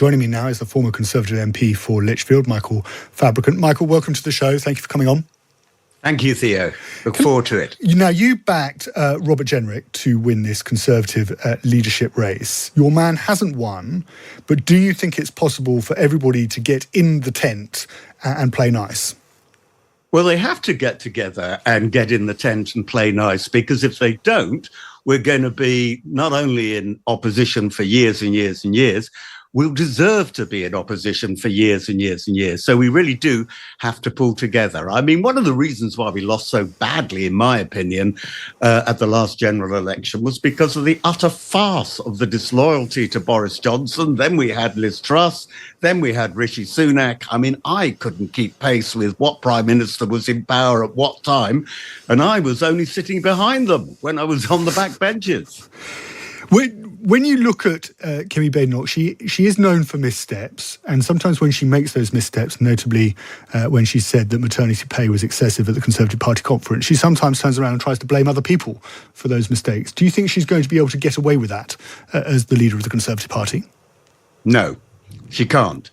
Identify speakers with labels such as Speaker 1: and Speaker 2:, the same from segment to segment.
Speaker 1: Joining me now is the former Conservative MP for Lichfield, Michael Fabricant. Michael, welcome to the show. Thank you for coming on.
Speaker 2: Thank you, Theo. Look forward to it.
Speaker 1: Now, you backed Robert Jenrick to win this Conservative leadership race. Your man hasn't won, but do you think it's possible for everybody to get in the tent and play nice?
Speaker 2: Well, they have to get together and get in the tent and play nice, because if they don't, we're going to be not only in opposition for years and years and years, we'll deserve to be in opposition for years and years and years. So we really do have to pull together. I mean, one of the reasons why we lost so badly, in my opinion, at the last general election was because of the utter farce of the disloyalty to Boris Johnson. Then we had Liz Truss. Then we had Rishi Sunak. I mean, I couldn't keep pace with what Prime Minister was in power at what time, and I was only sitting behind them when I was on the back benches.
Speaker 1: When you look at Kemi Badenoch, she is known for missteps, and sometimes when she makes those missteps, notably when she said that maternity pay was excessive at the Conservative Party conference, she sometimes turns around and tries to blame other people for those mistakes. Do you think she's going to be able to get away with that as the leader of the Conservative Party?
Speaker 2: No, she can't.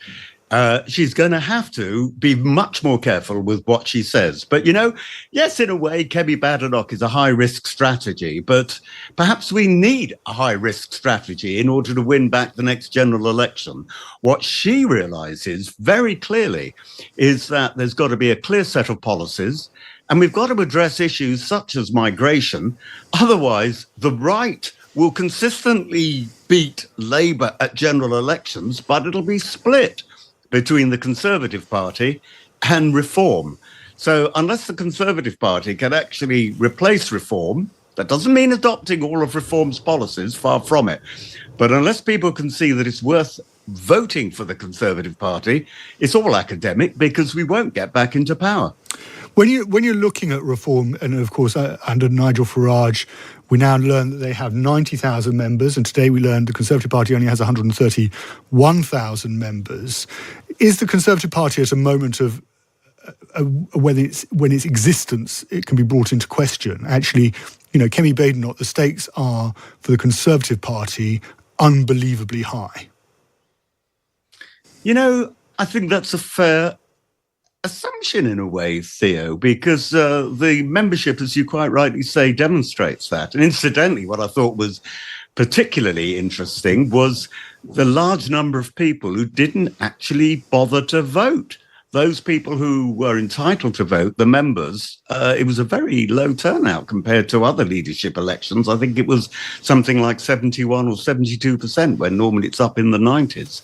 Speaker 2: She's going to have to be much more careful with what she says. But, you know, yes, in a way, Kemi Badenoch is a high-risk strategy, but perhaps we need a high-risk strategy in order to win back the next general election. What she realises very clearly is that there's got to be a clear set of policies, and we've got to address issues such as migration. Otherwise, the right will consistently beat Labour at general elections, but it'll be split between the Conservative Party and Reform. So unless the Conservative Party can actually replace Reform, that doesn't mean adopting all of Reform's policies, far from it. But unless people can see that it's worth voting for the Conservative Party, it's all academic, because we won't get back into power.
Speaker 1: When you're looking at Reform, and of course under Nigel Farage, we now learn that they have 90,000 members, and today we learned the Conservative Party only has 131,000 members. Is the Conservative Party at a moment of when its existence it can be brought into question? Actually, you know, Kemi Badenoch, the stakes are for the Conservative Party unbelievably high.
Speaker 2: You know, I think that's a fair assumption in a way, Theo, because the membership, as you quite rightly say, demonstrates that. And incidentally, what I thought was particularly interesting was the large number of people who didn't actually bother to vote. Those people who were entitled to vote, the members, it was a very low turnout compared to other leadership elections. I think it was something like 71 or 72%, when normally it's up in the 90s.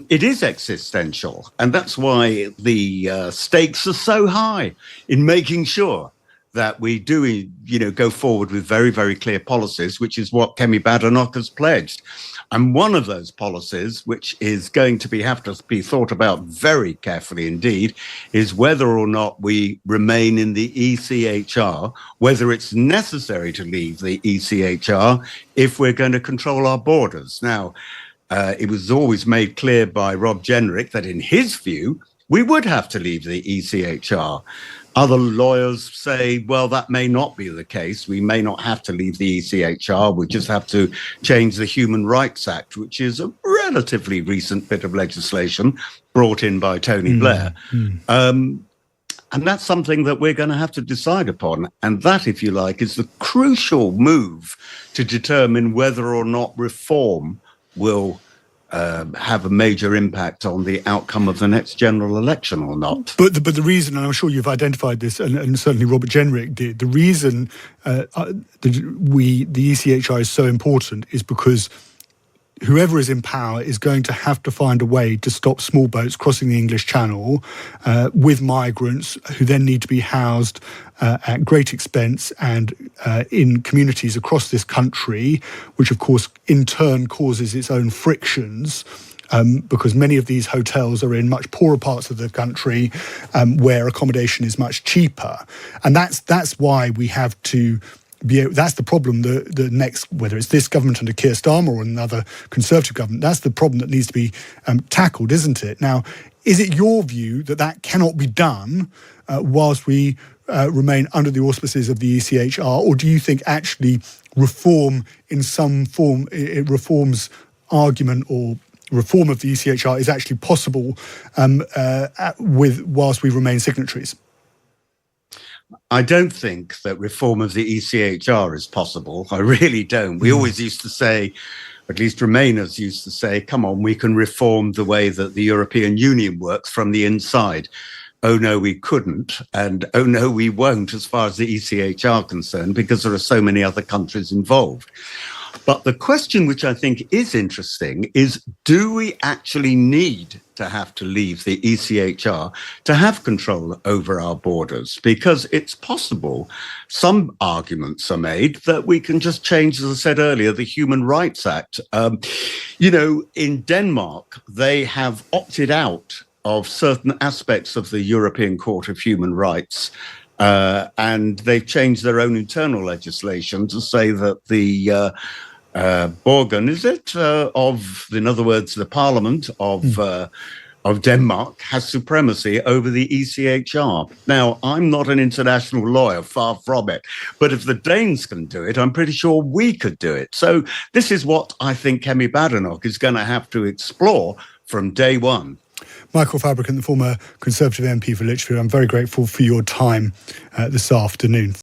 Speaker 2: It is existential, and that's why the stakes are so high in making sure that we do, you know, go forward with very, very clear policies, which is what Kemi Badenoch has pledged. And one of those policies, which is going to have to be thought about very carefully indeed, is whether or not we remain in the ECHR, whether it's necessary to leave the ECHR if we're going to control our borders. Now, it was always made clear by Rob Jenrick that in his view, we would have to leave the ECHR. Other lawyers say, well, that may not be the case. We may not have to leave the ECHR. We just have to change the Human Rights Act, which is a relatively recent bit of legislation brought in by Tony Blair. And that's something that we're going to have to decide upon. And that, if you like, is the crucial move to determine whether or not Reform will have a major impact on the outcome of the next general election or not.
Speaker 1: But the reason, and I'm sure you've identified this, and certainly Robert Jenrick did, the reason the ECHR is so important is because whoever is in power is going to have to find a way to stop small boats crossing the English Channel with migrants who then need to be housed at great expense and in communities across this country, which of course in turn causes its own frictions. Because many of these hotels are in much poorer parts of the country where accommodation is much cheaper. And that's why we have to that's the problem, the next, whether it's this government under Keir Starmer or another Conservative government, that's the problem that needs to be tackled, isn't it? Now, is it your view that that cannot be done whilst we remain under the auspices of the ECHR, or do you think actually reform in some form, Reform's argument or reform of the ECHR is actually possible whilst we remain signatories?
Speaker 2: I don't think that reform of the ECHR is possible. I really don't. We always used to say, at least Remainers used to say, come on, we can reform the way that the European Union works from the inside. Oh, no, we couldn't. And oh, no, we won't as far as the ECHR concerned, because there are so many other countries involved. But the question which I think is interesting is, do we actually need to have to leave the ECHR to have control over our borders? Because it's possible, some arguments are made, that we can just change, as I said earlier, the Human Rights Act. In Denmark, they have opted out of certain aspects of the European Court of Human Rights. And they've changed their own internal legislation to say that the Borgen, in other words, the Parliament of Denmark has supremacy over the ECHR. Now, I'm not an international lawyer, far from it, but if the Danes can do it, I'm pretty sure we could do it. So this is what I think Kemi Badenoch is going to have to explore from day one.
Speaker 1: Michael Fabricant, the former Conservative MP for Lichfield, I'm very grateful for your time this afternoon.